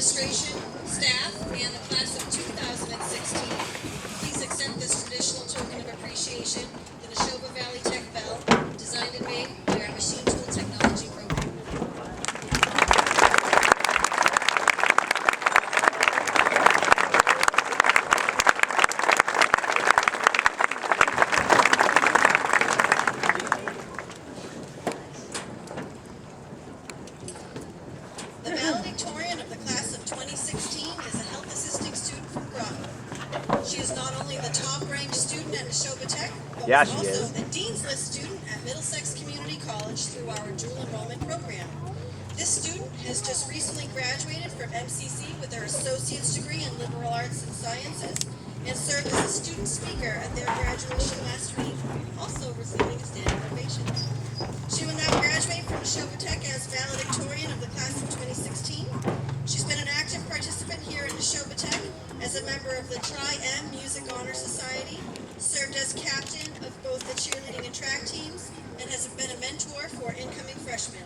administration, staff, and the class of 2016, please accept this traditional token of appreciation, the Nashoba Valley Tech Bell, designed and made by our Machine Tool Technology program. The valedictorian of the class of 2016 is a health assisting student from Grotto. She is not only the top-ranked student at Nashoba Tech, but was also the Dean's List student at Middlesex Community College through our dual enrollment program. This student has just recently graduated from MCC with her associate's degree in liberal arts and sciences and served as a student speaker at their graduation last week, also receiving a standing ovation. She will now graduate from Nashoba Tech as valedictorian of the class of 2016. She's been an active participant here at Nashoba Tech as a member of the Tri-M Music Honor Society, served as captain of both the cheerleading and track teams, and has been a mentor for incoming freshmen.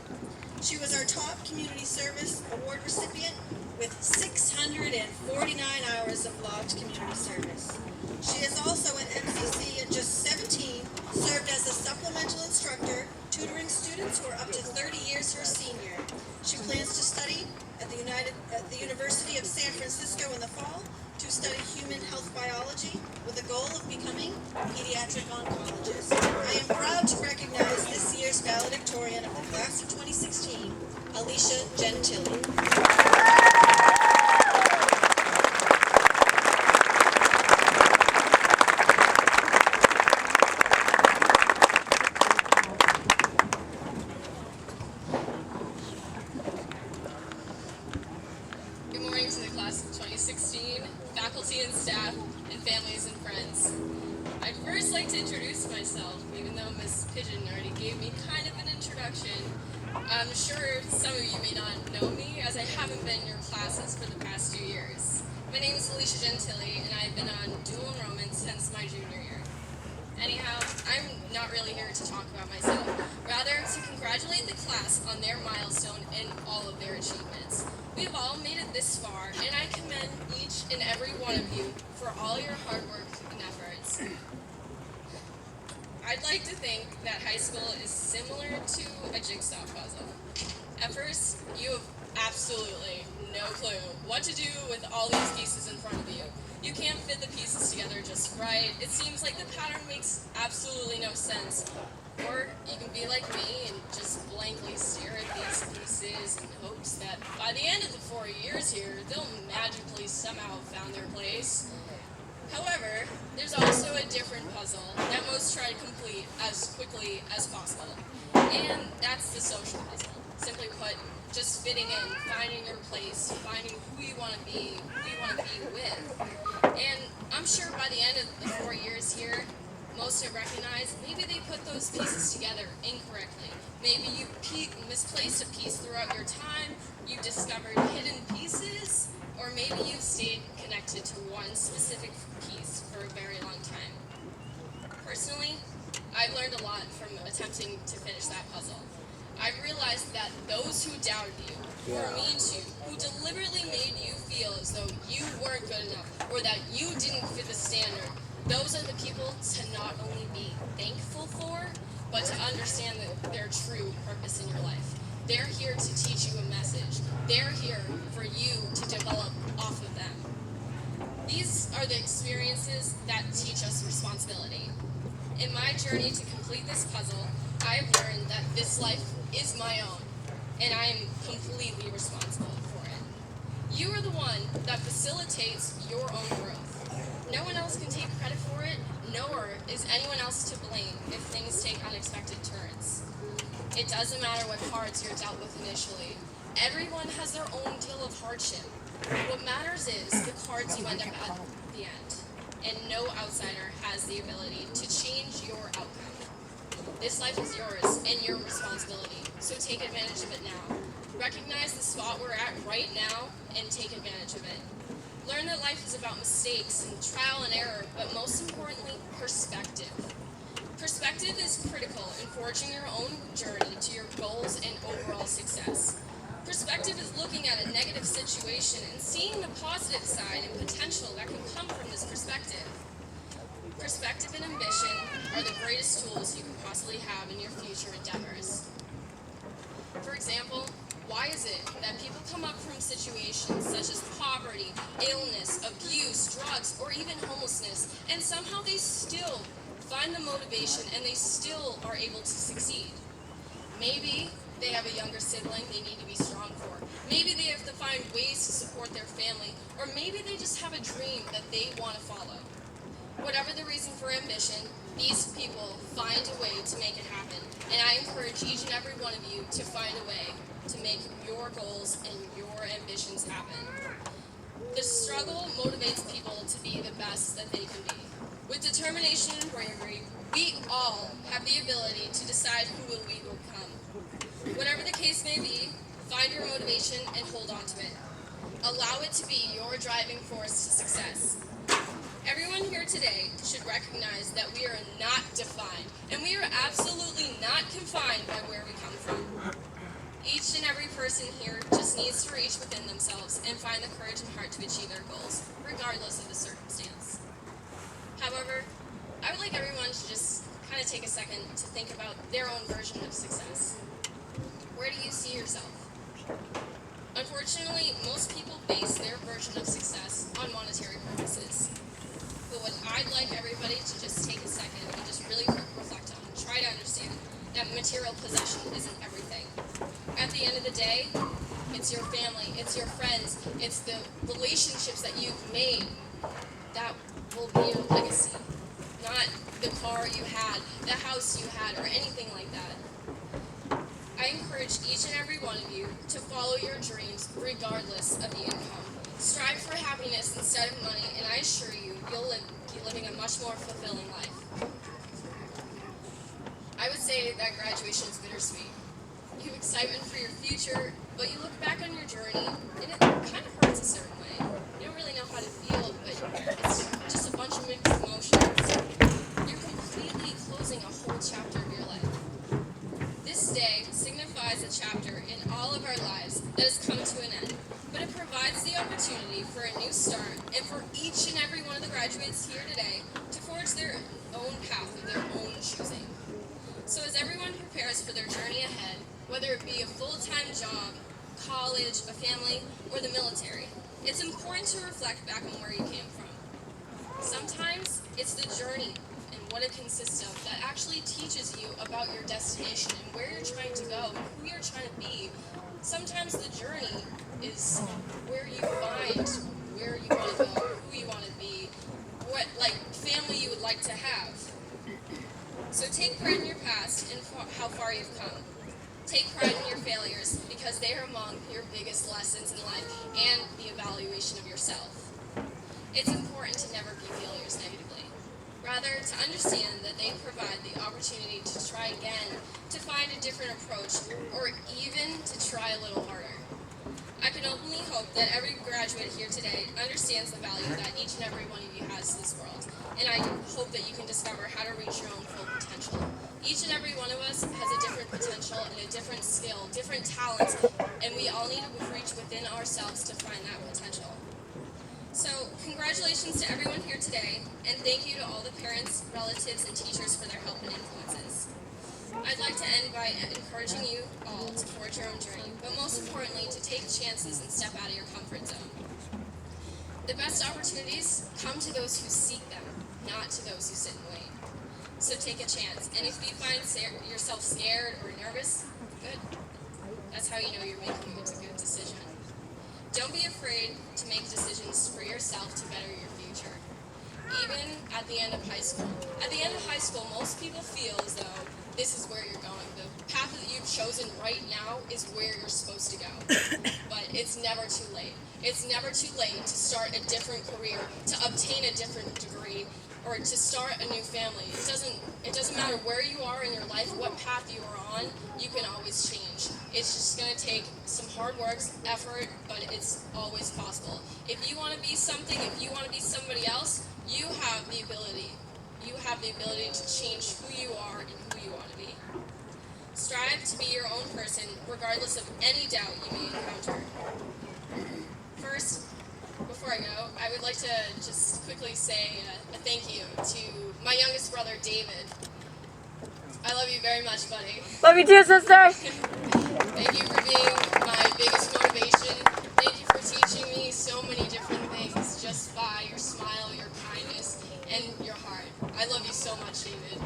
She was our top community service award recipient with 649 hours of logged community service. She is also an MCC at just 17, served as a supplemental instructor, tutoring students who are up to 30 years her senior. She plans to study at the University of San Francisco in the fall to study human health biology with the goal of becoming a pediatric oncologist. I am proud to recognize this year's valedictorian of the class of 2016, Alicia Genile. Good morning to the class of 2016, faculty and staff, and families and friends. I'd first like to introduce myself, even though Miss Pigeon already gave me kind of an introduction. I'm sure some of you may not know me, as I haven't been in your classes for the past 2 years. My name is Alicia Genile, and I've been on dual enrollment since my junior year. Anyhow, I'm not really here to talk about myself, rather to congratulate the class on their milestone and all of their achievements. We have all made it this far, and I commend each and every one of you for all your hard work and efforts. I'd like to think that high school is similar to a jigsaw puzzle. At first, you have absolutely no clue what to do with all these pieces in front of you. You can't fit the pieces together just right. It seems like the pattern makes absolutely no sense. Or you can be like me and just blankly stare at these pieces in hopes that by the end of the 4 years here, they'll magically somehow have found their place. However, there's also a different puzzle that most try to complete as quickly as possible. And that's the social puzzle. Simply put, just fitting in, finding your place, finding who you want to be, who you want to be with. And I'm sure by the end of the 4 years here, most have recognized maybe they put those pieces together incorrectly. Maybe you misplaced a piece throughout your time, you discovered hidden pieces, or maybe you've stayed connected to one specific piece for a very long time. Personally, I've learned a lot from attempting to finish that puzzle. I realized that those who doubted you, who were mean to you, who deliberately made you feel as though you weren't good enough, or that you didn't fit the standard, those are the people to not only be thankful for, but to understand their true purpose in your life. They're here to teach you a message. They're here for you to develop off of them. These are the experiences that teach us responsibility. In my journey to complete this puzzle, I've learned that this life is my own, and I am completely responsible for it. You are the one that facilitates your own growth. No one else can take credit for it, nor is anyone else to blame if things take unexpected turns. It doesn't matter what cards you're dealt with initially. Everyone has their own deal of hardship. What matters is the cards you end up at the end, and no outsider has the ability to change your outcome. This life is yours and your responsibility, so take advantage of it now. Recognize the spot we're at right now and take advantage of it. Learn that life is about mistakes and trial and error, but most importantly, perspective. Perspective is critical in forging your own journey to your goals and overall success. Perspective is looking at a negative situation and seeing the positive side and potential that can come from this perspective. Perspective and ambition are the greatest tools you can possibly have in your future endeavors. For example, why is it that people come up from situations such as poverty, illness, abuse, drugs, or even homelessness, and somehow they still find the motivation and they still are able to succeed? Maybe they have a younger sibling they need to be strong for. Maybe they have to find ways to support their family, or maybe they just have a dream that they want to follow. Whatever the reason for ambition, these people find a way to make it happen, and I encourage each and every one of you to find a way to make your goals and your ambitions happen. The struggle motivates people to be the best that they can be. With determination and bravery, we all have the ability to decide who will we become. Whatever the case may be, find your motivation and hold on to it. Allow it to be your driving force to success. Everyone here today should recognize that we are not defined, and we are absolutely not confined by where we come from. Each and every person here just needs to reach within themselves and find the courage and heart to achieve their goals, regardless of the circumstance. However, I would like everyone to just kind of take a second to think about their own version of success. Where do you see yourself? Unfortunately, most people base their version of success on monetary purposes. But what I'd like everybody to just take a second and just really reflect on, try to understand that material possession isn't everything. At the end of the day, it's your family, it's your friends, it's the relationships that you've made that will be your legacy. Not the car you had, the house you had, or anything like that. I encourage each and every one of you to follow your dreams regardless of the income. Strive for happiness instead of money, and I assure you, you'll be living a much more fulfilling life. I would say that graduation is bittersweet. You have excitement for your future, but you look back on your journey, and it kind of hurts a certain way. You don't really know how to feel, but it's just a bunch of mixed emotions. You're completely closing a whole chapter of your life. This day signifies a chapter in all of our lives that has come to an end, but it provides the opportunity for a new start and for each and every one of the graduates here today to forge their own path of their own choosing. So as everyone prepares for their journey ahead, whether it be a full-time job, college, a family, or the military, it's important to reflect back on where you came from. Sometimes it's the journey and what it consists of that actually teaches you about your destination and where you're trying to go and who you're trying to be. Sometimes the journey is where you find where you want to go, who you want to be, what family you would like to have. So take pride in your past and how far you've come. Take pride in your failures because they are among your biggest lessons in life and the evaluation of yourself. It's important to never view failures negatively. Rather, to understand that they provide the opportunity to try again, to find a different approach, or even to try a little harder. I can only hope that every graduate here today understands the value that each and every one of you has to this world, and I hope that you can discover how to reach your own full potential. Each and every one of us has a different potential and a different skill, different talents, and we all need to reach within ourselves to find that potential. So, congratulations to everyone here today, and thank you to all the parents, relatives, and teachers for their help and influences. I'd like to end by encouraging you all to forge your own journey, but most importantly, to take chances and step out of your comfort zone. The best opportunities come to those who seek them, not to those who sit and wait. So take a chance, and if you find yourself scared or nervous, good. That's how you know you're making a good decision. Don't be afraid to make decisions for yourself to better your future. Even at the end of high school. At the end of high school, most people feel as though this is where you're going. The path that you've chosen right now is where you're supposed to go. But it's never too late. It's never too late to start a different career, to obtain a different degree, or to start a new family. It doesn't matter where you are in your life, what path you are on, you can always change. It's just going to take some hard work, effort, but it's always possible. If you want to be something, if you want to be somebody else, you have the ability. You have the ability to change who you are and who you want to be. Strive to be your own person, regardless of any doubt you may encounter. First, before I go, I would like to just quickly say a thank you to my youngest brother, David. I love you very much, buddy. Love you too, sister. Thank you for being my biggest motivation. Thank you for teaching me so many different things just by your smile, your kindness, and your heart. I love you so much, David.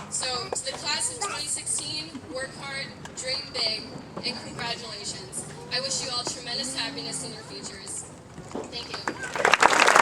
So, to the class of 2016, work hard, dream big, and congratulations. I wish you all tremendous happiness in your futures. Thank you.